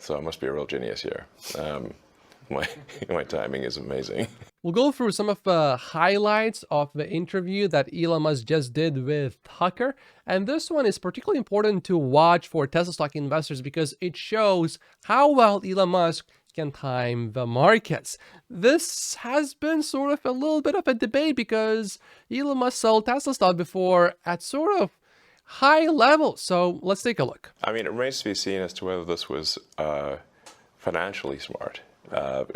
so I must be a real genius here. My my timing is amazing. We'll go through some of the highlights of the interview that Elon Musk just did with Tucker. And this one is particularly important to watch for Tesla stock investors because it shows how well Elon Musk can time the markets. This has been sort of a little bit of a debate because Elon Musk sold Tesla stock before at sort of high levels. So let's take a look. I mean, it remains to be seen as to whether this was financially smart.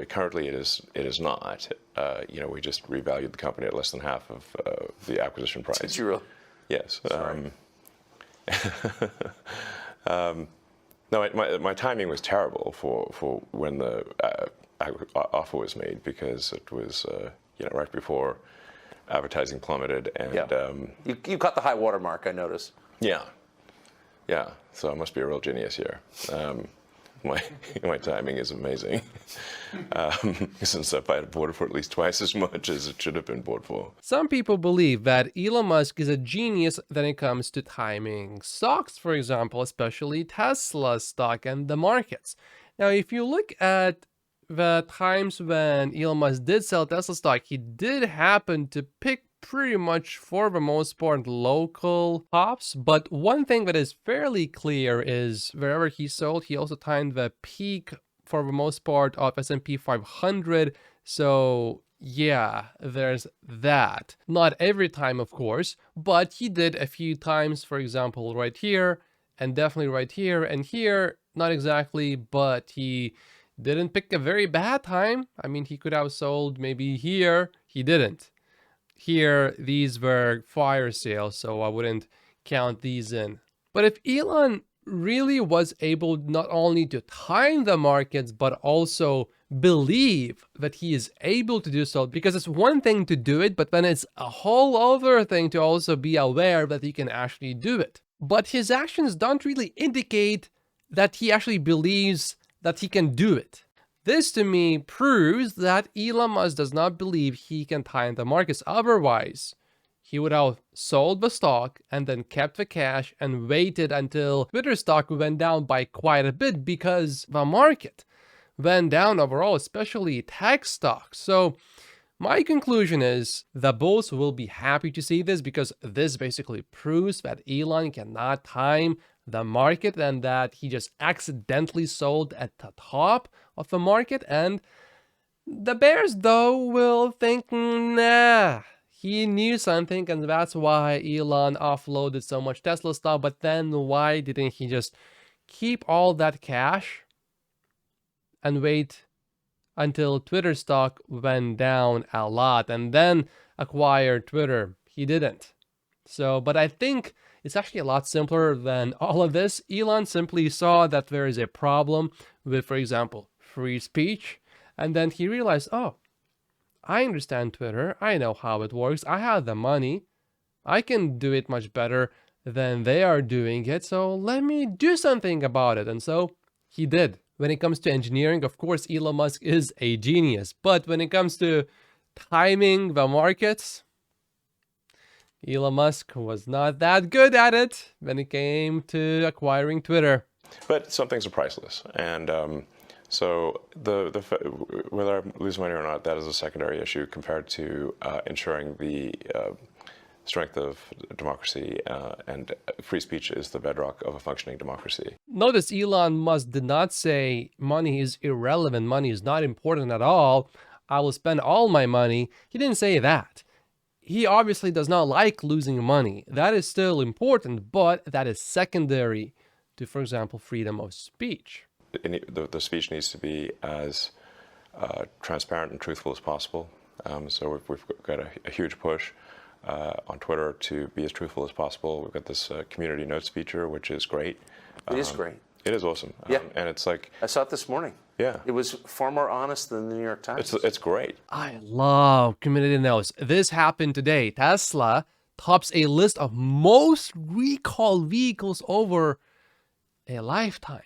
Currently, it is not. We just revalued the company at less than half of the acquisition price. Did you really? Yes. No, my timing was terrible for when the offer was made because it was right before advertising plummeted and you caught the high water mark, I noticed. Yeah. So I must be a real genius here. My timing is amazing. Since if I had bought it for at least twice as much as it should have been bought for. Some people believe that Elon Musk is a genius when it comes to timing stocks, for example, especially Tesla stock and the markets. Now, if you look at the times when Elon Musk did sell Tesla stock, he did happen to pick pretty much for the most part local tops, but one thing that is fairly clear is wherever he sold, he also timed the peak for the most part of S&P 500. So yeah, there's that. Not every time, of course, but he did a few times, for example, right here, and definitely right here, and here, not exactly, but he didn't pick a very bad time. I mean, he could have sold maybe here, he didn't. Here, these were fire sales, so I wouldn't count these in. But if Elon really was able not only to time the markets, but also believe that he is able to do so, because it's one thing to do it, but then it's a whole other thing to also be aware that he can actually do it. But his actions don't really indicate that he actually believes that he can do it. This to me proves that Elon Musk does not believe he can time the markets. Otherwise, he would have sold the stock and then kept the cash and waited until Twitter stock went down by quite a bit because the market went down overall, especially tech stocks. So my conclusion is the bulls will be happy to see this because this basically proves that Elon cannot time the market and that he just accidentally sold at the top of the market. And the bears, though, will think, nah, he knew something and that's why Elon offloaded so much Tesla stock. But then why didn't he just keep all that cash and wait until Twitter stock went down a lot and then acquire Twitter? He didn't. So, but I think it's actually a lot simpler than all of this. Elon simply saw that there is a problem with, for example, free speech. And then he realized, oh, I understand Twitter. I know how it works. I have the money. I can do it much better than they are doing it. So let me do something about it. And so he did. When it comes to engineering, of course, Elon Musk is a genius. But when it comes to timing the markets, Elon Musk was not that good at it when it came to acquiring Twitter. But some things are priceless. And so whether I lose money or not, that is a secondary issue compared to ensuring the strength of democracy, and free speech is the bedrock of a functioning democracy. Notice Elon Musk did not say money is irrelevant, money is not important at all, I will spend all my money. He didn't say that. He obviously does not like losing money. That is still important, but that is secondary to, for example, freedom of speech. The speech needs to be as transparent and truthful as possible. So we've got a huge push on Twitter to be as truthful as possible. We've got this community notes feature, which is great. It is great. It is awesome. Yeah. And it's like... I saw it this morning. Yeah. It was far more honest than the New York Times. It's great. I love community notes. This happened today. Tesla tops a list of most recalled vehicles over a lifetime.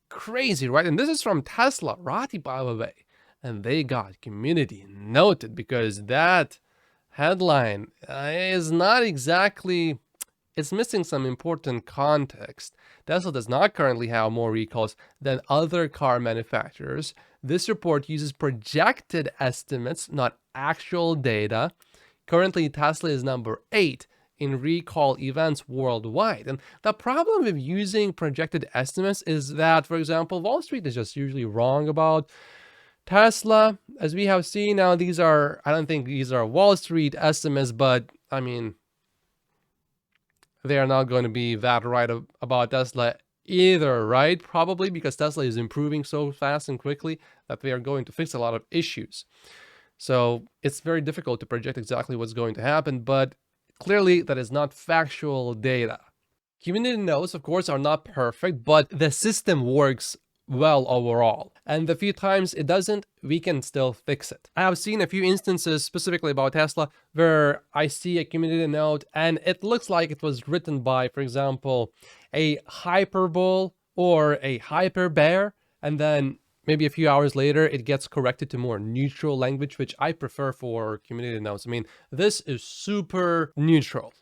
Crazy, right? And this is from Tesla, Rati, by the way. And they got community noted because that headline is not exactly it's missing some important context. Tesla does not currently have more recalls than other car manufacturers. This report uses projected estimates, not actual data. Currently, Tesla is number 8 in recall events worldwide. And the problem with using projected estimates is that, for example, Wall Street is just usually wrong about Tesla. As we have seen now, I don't think these are Wall Street estimates, but I mean, they are not going to be that right about Tesla either, right? Probably because Tesla is improving so fast and quickly that they are going to fix a lot of issues. So it's very difficult to project exactly what's going to happen, but clearly that is not factual data. Community notes, of course, are not perfect, but the system works well overall. And the few times it doesn't, we can still fix it. I have seen a few instances specifically about Tesla where I see a community note and it looks like it was written by, for example, a hyperbole or a hyper bear, and then maybe a few hours later it gets corrected to more neutral language, which I prefer for community notes. I mean, this is super neutral.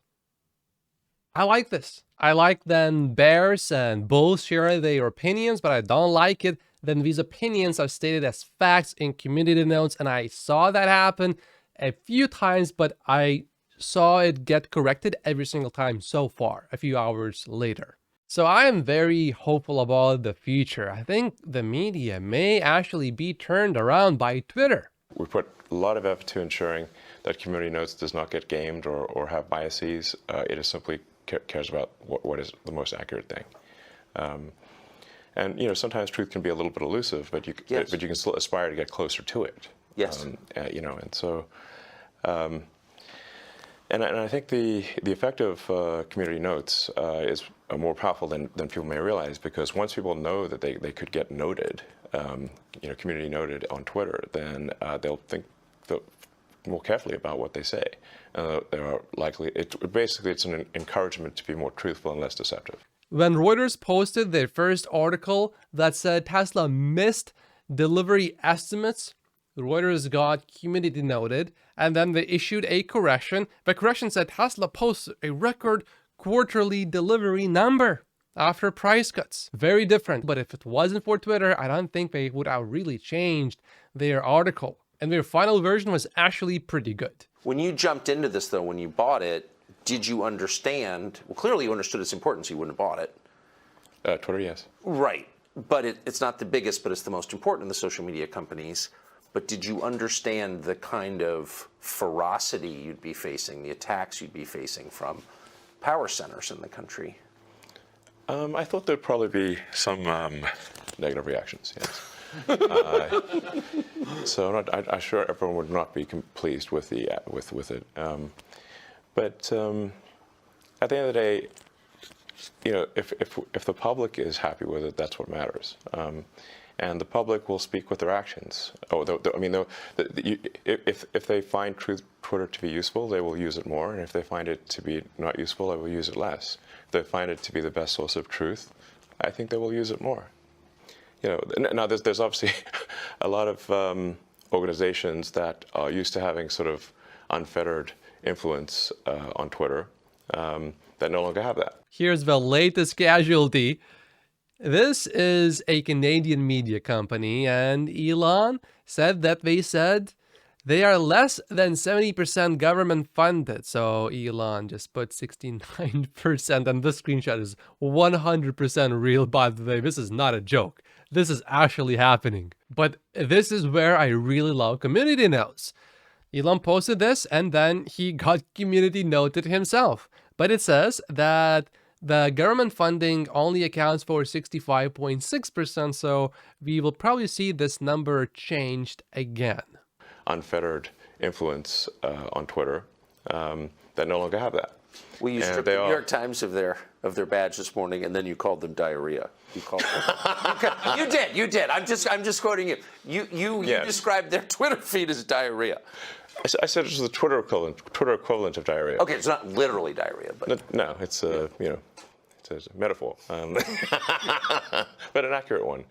I like this. I like then bears and bulls share their opinions, but I don't like it then these opinions are stated as facts in community notes, and I saw that happen a few times, but I saw it get corrected every single time so far, a few hours later. So I am very hopeful about the future. I think the media may actually be turned around by Twitter. We put a lot of effort to ensuring that community notes does not get gamed or have biases. It is simply cares about what is the most accurate thing. And sometimes truth can be a little bit elusive, but you can still aspire to get closer to it. Yes. And so, and I think the effect of community notes is more powerful than people may realize, because once people know that they could get noted, community noted on Twitter, then they'll think more carefully about what they say. They are likely. It's an encouragement to be more truthful and less deceptive. When Reuters posted their first article that said Tesla missed delivery estimates, Reuters got community noted, and then they issued a correction. The correction said Tesla posts a record quarterly delivery number after price cuts. Very different. But if it wasn't for Twitter, I don't think they would have really changed their article. And their final version was actually pretty good. When you jumped into this, though, when you bought it, did you understand? Well, clearly you understood its importance. You wouldn't have bought it. Twitter, yes. Right. But it's not the biggest, but it's the most important of the social media companies. But did you understand the kind of ferocity you'd be facing, the attacks you'd be facing from power centers in the country? I thought there'd probably be some negative reactions, yes. So I'm sure everyone would not be pleased with it. But at the end of the day, if the public is happy with it, that's what matters. And the public will speak with their actions. If they find Twitter to be useful, they will use it more. And if they find it to be not useful, they will use it less. If they find it to be the best source of truth, I think they will use it more. Now there's obviously a lot of organizations that are used to having sort of unfettered influence on Twitter that no longer have that. Here's the latest casualty. This is a Canadian media company, and Elon said that they are less than 70% government funded. So Elon just put 69%, and this screenshot is 100% real, by the way. This is not a joke. This is actually happening. But this is where I really love community notes. Elon posted this, and then he got community noted himself. But it says that the government funding only accounts for 65.6%, so we will probably see this number changed again. Unfettered influence on Twitter that no longer have that. Well, you stripped the New York Times of their badge this morning, and then you called them diarrhea. You called them. You did. I'm just quoting you. You described their Twitter feed as diarrhea. I said it was the Twitter equivalent of diarrhea. Okay, it's not literally diarrhea, but no, it's it's a metaphor, but an accurate one.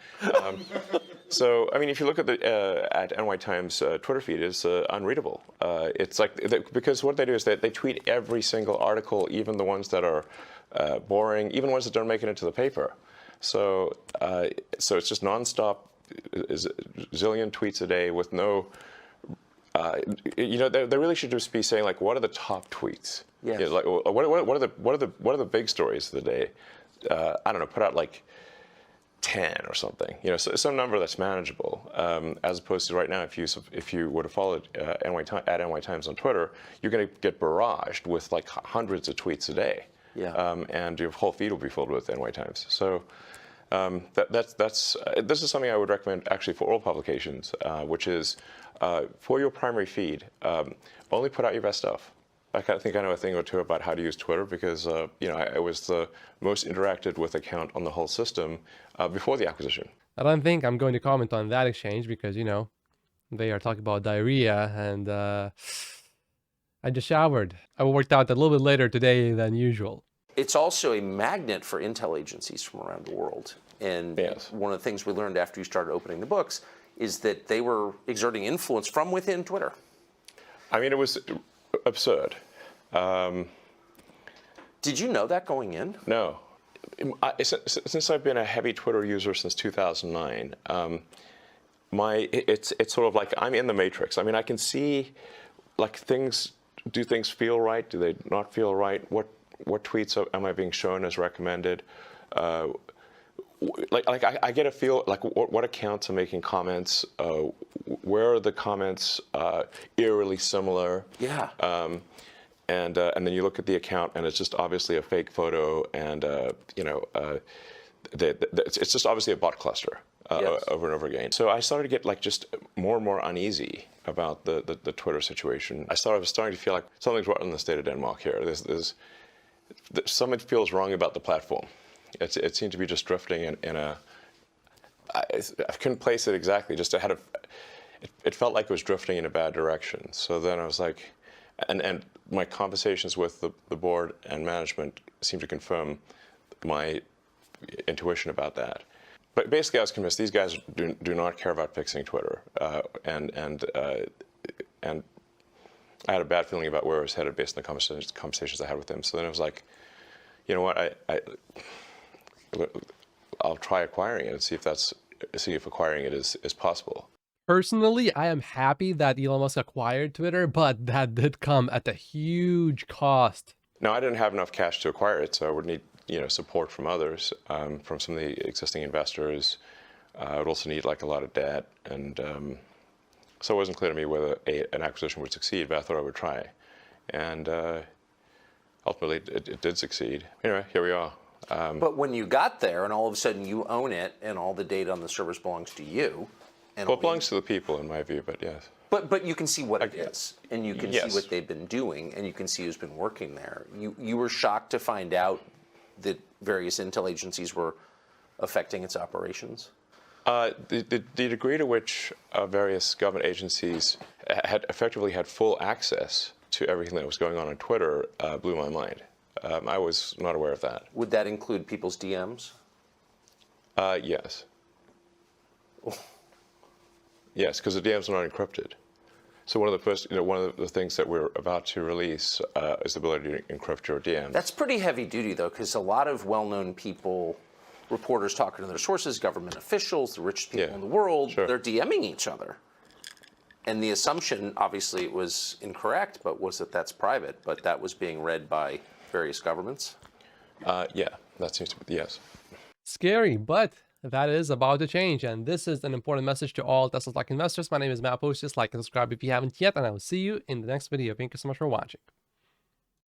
So, I mean, if you look at the at NY Times Twitter feed, it's unreadable. It's like, because what they do is they tweet every single article, even the ones that are boring, even ones that don't make it into the paper. So, so it's just nonstop, zillion tweets a day with no. You know, they really should just be saying, like, what are the top tweets? Yes. You know, like, what are the big stories of the day? I don't know, put out like 10 or something. You know, so some number that's manageable. As opposed to right now, if you would have followed NY Times on Twitter, you're going to get barraged with like hundreds of tweets a day. Yeah. And your whole feed will be filled with NY Times. So. This is something I would recommend actually for all publications, which is for your primary feed, only put out your best stuff. I think I know a thing or two about how to use Twitter because you know, I was the most interacted with account on the whole system before the acquisition. I don't think I'm going to comment on that exchange because, you know, they are talking about diarrhea and I just showered. I worked out a little bit later today than usual. It's also a magnet for intel agencies from around the world. And yes. One of the things we learned after you started opening the books is that they were exerting influence from within Twitter. I mean, it was absurd. Did you know that going in? No. Since I've been a heavy Twitter user since 2009, it's sort of like I'm in the matrix. I mean, I can see, like, do things feel right? Do they not feel right? What tweets am I being shown as recommended? I get a feel like what accounts are making comments. Where are the comments eerily similar? Yeah. And then you look at the account, and it's just obviously a fake photo, and you know, it's just obviously a bot cluster Yes. over and over again. So I started to get like just more and more uneasy about the Twitter situation. I was starting to feel like something's wrong in the state of Denmark here. Something feels wrong about the platform. It seemed to be just drifting in a. I couldn't place it exactly. Just it felt like it was drifting in a bad direction. So then I was like, and my conversations with the board and management seemed to confirm my intuition about that. But basically, I was convinced these guys do not care about fixing Twitter, and I had a bad feeling about where I was headed based on the conversations I had with them. So then I was like, you know what, I'll try acquiring it and see if acquiring it is possible. Personally, I am happy that Elon Musk acquired Twitter, but that did come at a huge cost. Now, I didn't have enough cash to acquire it, so I would need, you know, support from others, from some of the existing investors. I would also need like a lot of debt, and so it wasn't clear to me whether an acquisition would succeed, but I thought I would try. And ultimately, it did succeed. Anyway, here we are. But when you got there and all of a sudden you own it and all the data on the servers belongs to you. And well, it belongs to the people in my view, but yes. But you can see what it is, and you can Yes. see what they've been doing, and you can see who's been working there. You were shocked to find out that various intel agencies were affecting its operations? The degree to which various government agencies had effectively had full access to everything that was going on Twitter blew my mind. I was not aware of that. Would that include people's DMs? Yes. Yes, because the DMs are not encrypted. So one of the things that we're about to release is the ability to encrypt your DMs. That's pretty heavy duty, though, because a lot of well-known people, reporters talking to their sources, government officials, the richest people in the world, Sure. they're DMing each other. And the assumption, obviously, it was incorrect, but was that that's private, but that was being read by various governments? Yeah, that seems to be, yes. Scary, but that is about to change. And this is an important message to all Tesla stock investors. My name is Matt Post. Just like and subscribe if you haven't yet, and I will see you in the next video. Thank you so much for watching.